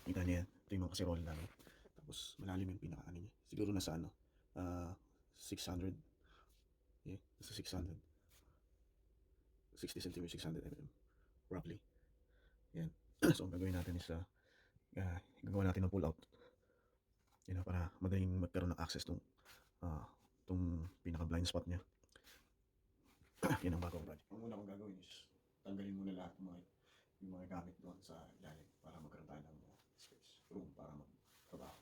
Kita niyo yan. Ito yung mga kaserola namin. Tapos malalim yung pinaka ano niya. Siguro nasa ano, 600. Yeah, nasa 600. 60 cm, 600 mm. Roughly. Yan. So, ang gagawin natin is gagawa natin ng pull out. Para madaling magkaroon ng access tong pinaka blind spot niya. Yan ang bagong project. Ang una kong gagawin is tanggalin muna lahat yung mga gamit doon sa ilalim para magkaroon tayo ng space, room para magtrabaho.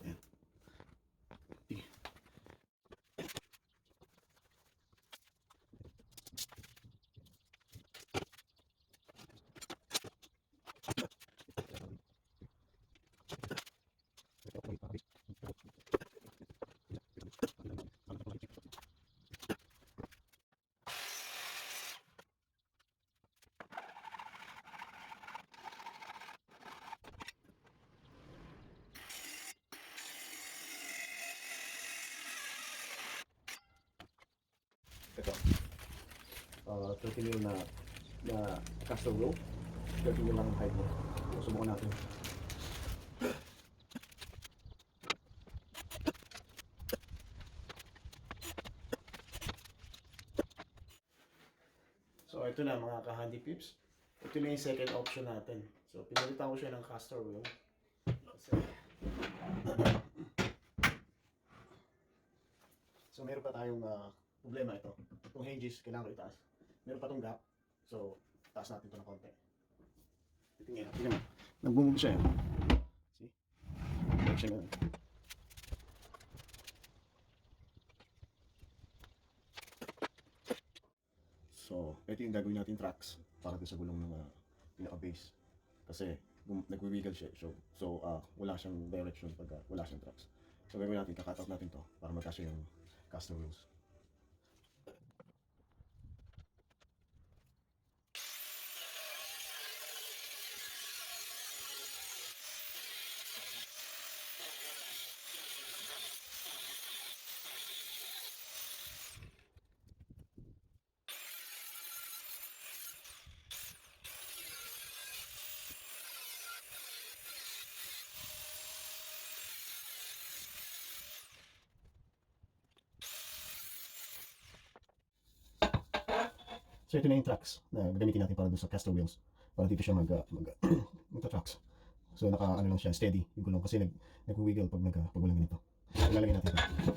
Ayan. Sige. Ito. 30 mil na caster rope. 30 mil lang ang height mo. So, subukan natin. So, ito na mga ka-handy pips. Ito na yung second option natin. So, pinalitan ko siya ng caster wheel. So, meron pa tayong problema ito. Itong hinges, kailangan ko itaas. Meron pa itong gap. So, taas natin ito ng konti. Tingnan mo. Nag-move siya. See? Balik siya ganun. So, ito yung gagawin natin tracks para sa gulong ng pinaka-base. Kasi nag-wiggle siya. So wala siyang direction pag wala siyang tracks. So, gagawin natin, kakat out natin to para magkasya yung caster wheels. So, ito na yung tracks na gagamitin natin para doon sa caster wheels. Para dito siya magta-tracks. So, ano lang siya, steady yung gulong kasi nag-wiggle pag walang ganito. Ilalagay natin ito.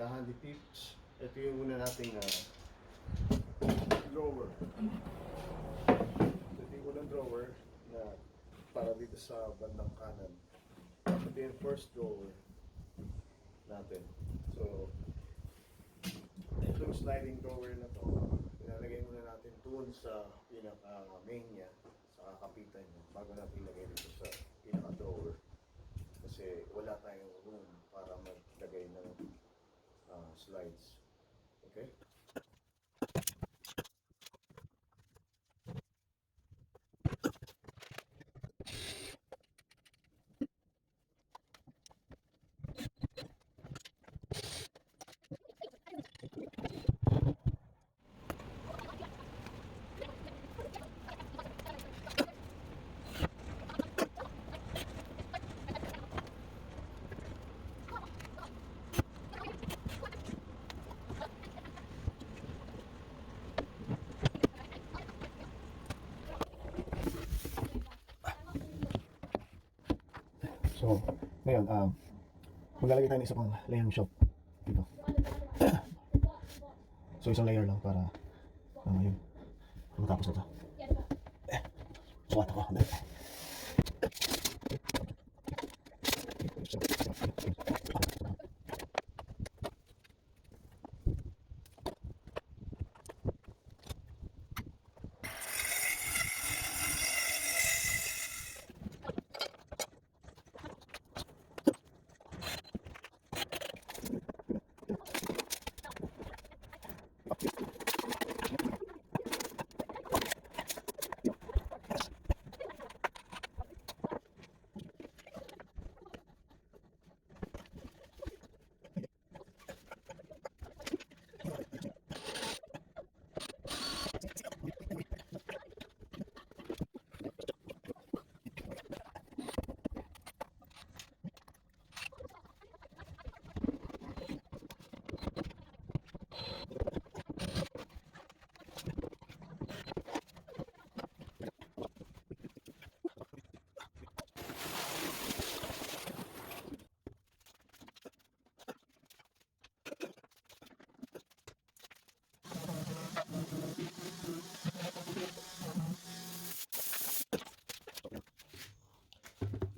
Ka-handy tips. Ito yung una nating drawer. Ito yung unang drawer na para dito sa bandang kanan. Ito yung first drawer natin. So, itong sliding drawer na to, ilalagay muna natin doon sa pinaka-main niya, sa kakapitan niya, bago natin ilagay dito sa pinaka-drawer. Kasi wala tayong room para maglagay ng slides. Okay? So, ngayon, maglalagay tayo ng isa pang layering shop dito. So, isang layer lang para, yun, matapos na to. Suwat ako.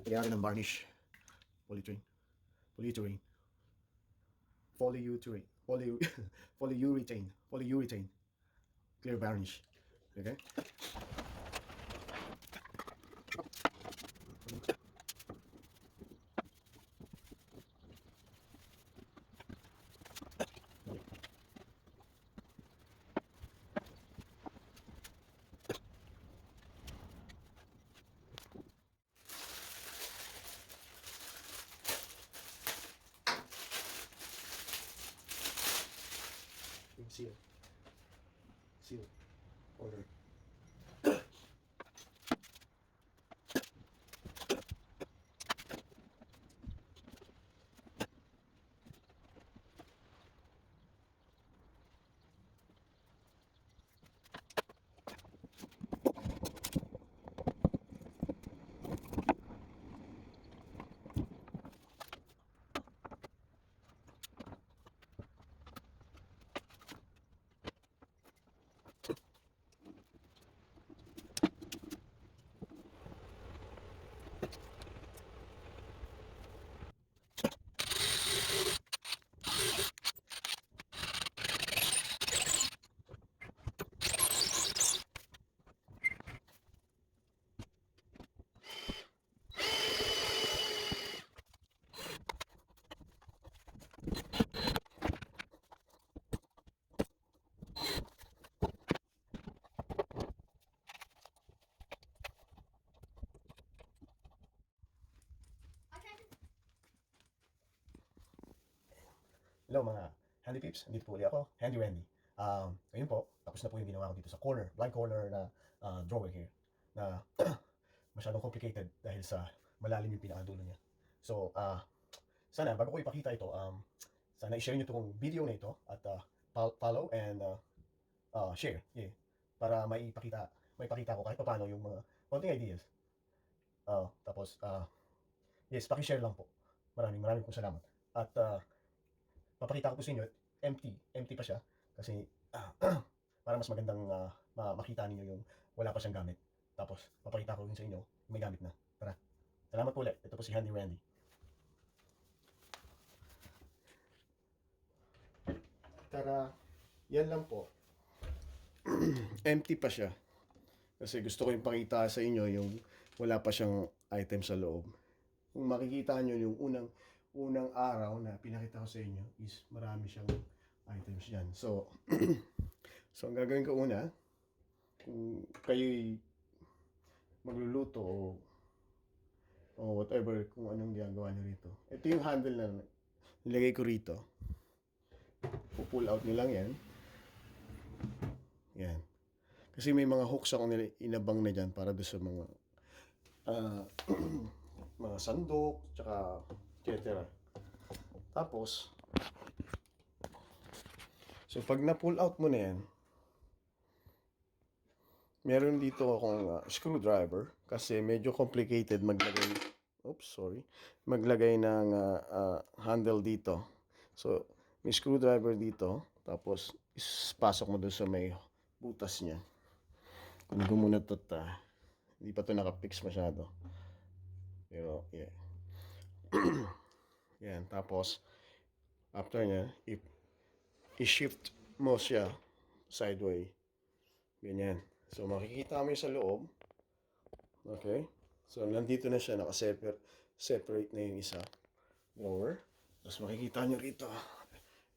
Lagyan natin ng varnish. Polyurethane. Polyurethane. Polyurethane. Polyurethane. Polyurethane. Clear varnish. Okay? Seal. Seal. Order. Hello mga handy peeps, nandito po ulit ako, Handy Randy. Ngayon po, tapos na po yung ginawa ko dito sa corner, blind corner na drawer here, na masyadong complicated dahil sa malalim yung pinakadulo niya. So, sana bago ko ipakita ito, sana i-share nyo itong video na ito at follow and share, yeah, para maipakita ko kahit paano yung mga konting ideas. Tapos, yes, paki-share lang po. Maraming po salamat. At papakita ko po sa inyo, empty pa siya kasi para mas magandang makita ninyo yung wala pa siyang gamit. Tapos papakita ko rin sa inyo may gamit na. Tara, salamat po ulit. Ito po si Handy Randy. Tara, yan lang po. Empty pa siya kasi gusto ko yung pakita sa inyo yung wala pa siyang item sa loob. Kung makikita nyo yung unang araw na pinakita ko sa inyo is marami siyang items dyan. So, so ang gagawin ko una, kung kayo'y magluluto o whatever, kung anong ginagawa nyo rito. Ito yung handle na nilagay ko rito. Pull out nyo lang yan. Yan. Kasi may mga hooks ako inabang na dyan para doon sa mga mga sandok, tsaka etc. Tapos, so pag na-pull out mo na yan, meron dito akong screwdriver kasi medyo complicated maglagay oops, sorry, maglagay ng handle dito. So, may screwdriver dito, tapos pasok mo doon sa may butas niya. Kunin ko muna ito, hindi pa ito nakapix masyado. Pero, yeah. Yan, tapos, after niya, i-shift mo siya sideway. Ganyan. So, makikita mo yung sa loob. Okay? So, nandito na siya, naka-separate na yung isa. Drawer. Tapos makikita nyo rito.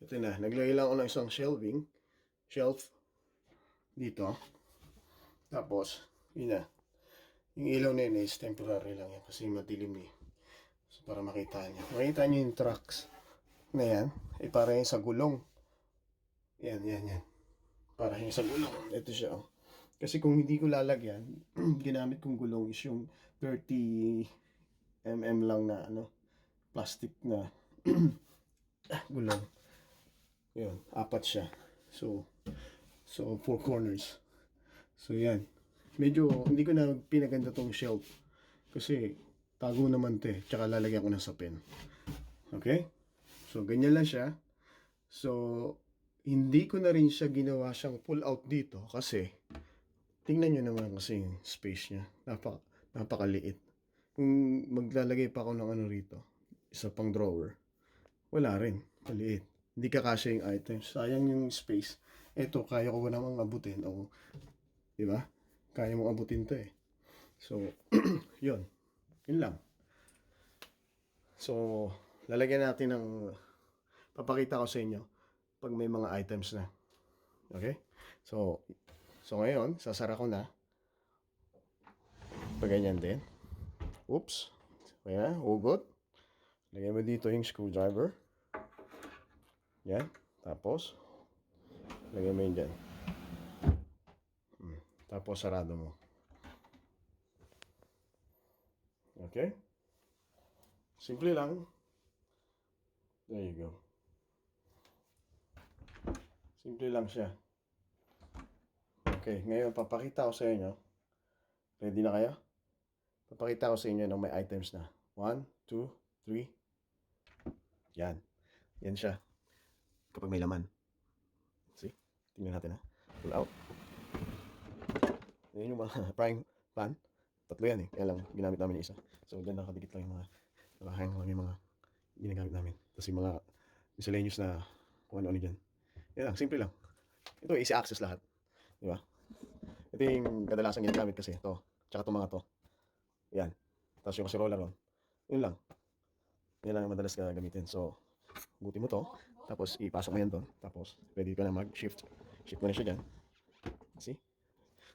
Ito na, naglagay lang ako ng isang shelf dito. Tapos, yun na. Yung ilaw na yun is temporary lang yan kasi madilim eh. So, para makita nyo. Makita nyo yung tracks na yan. Eh, para yung sa gulong. Yan. Para yung sa gulong. Ito siya. Oh. Kasi kung hindi ko lalagyan, ginamit kong gulong is yung 30 mm lang na plastic na gulong. Yun, 4 siya. So 4 corners. So yan. Medyo hindi ko na pinaganda tong shelf kasi tago naman 'to eh. Tsaka lalagyan ko ng sapin. Okay? So ganyan lang siya. So hindi ko na rin siya ginawa siyang pull out dito kasi tingnan nyo naman kasi yung space niya. Napakaliit. Kung maglalagay pa ako ng rito, isa pang drawer, wala rin. Maliit. Hindi kakasya yung items. Sayang yung space. Ito, kaya ko namang abutin. O, di ba? Kaya mong abutin to eh. So, yun. Yun lang. So, lalagyan natin ng papakita ko sa inyo pag may mga items na. Okay? So ngayon, sasara ko na. Pag ganyan din. Oops. Kaya, hugot. Lagyan mo dito yung screwdriver. Yan. Tapos, lagyan mo yun dyan. Tapos, sarado mo. Okay? Simple lang. There you go. Simple lang siya. Okay, ngayon papakita ko sa inyo. Ready na kayo? Papakita ko sa inyo ng may items na. 1, 2, 3. Yan. Yan siya. Kapag may laman. See? Tingnan natin ha. Pull out. Yan yung mga frying pan. 3 yan eh. Kaya lang ginamit namin yung isa. So dyan nakadikit lang yung mga nakahang lang yung mga ginagamit namin. Tapos yung mga miscellaneous na kung ano-ano dyan. Yan lang. Simple lang. Ito easy access lahat. Di ba? Ito yung kadalasan ginagamit kasi ito. Tsaka itong mga to. Yan. Tapos yung kaserola ron. Yun lang. Yan lang ang madalas gagamitin. So, buti mo to. Tapos ipasok mo yan doon. Tapos pwede ka na mag-shift. Shift mo na siya dyan. See?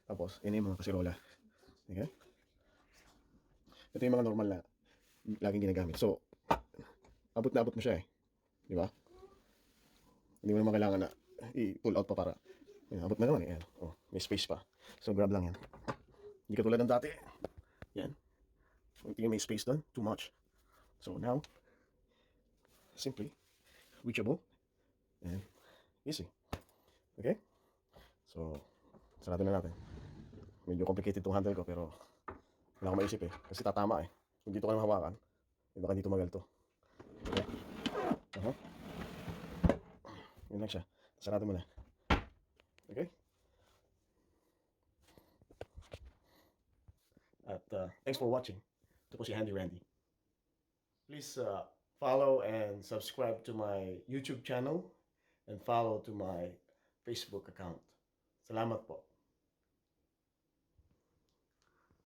Tapos, yun yung mga kaserola. Okay? Ito yung mga normal na laging ginagamit. So, abot na abot mo siya eh. Di ba? Hindi mo naman kailangan na i-pull out pa para. Yan, abot na naman eh. Oh, may space pa. So, grab lang yan. Hindi ka tulad ng dati. Yan. Hindi may space doon. Too much. So, now, simply, reachable, and easy. Okay? So, sarado na natin. Medyo complicated itong handle ko, pero wala akong maisip eh. Kasi tatama eh. Kung dito ka naman hawakan, baka dito magal to. Okay? Yun lang siya. Sarado mo na. Okay? At thanks for watching. Ito po si Handy Randy. Please follow and subscribe to my YouTube channel and follow to my Facebook account. Salamat po.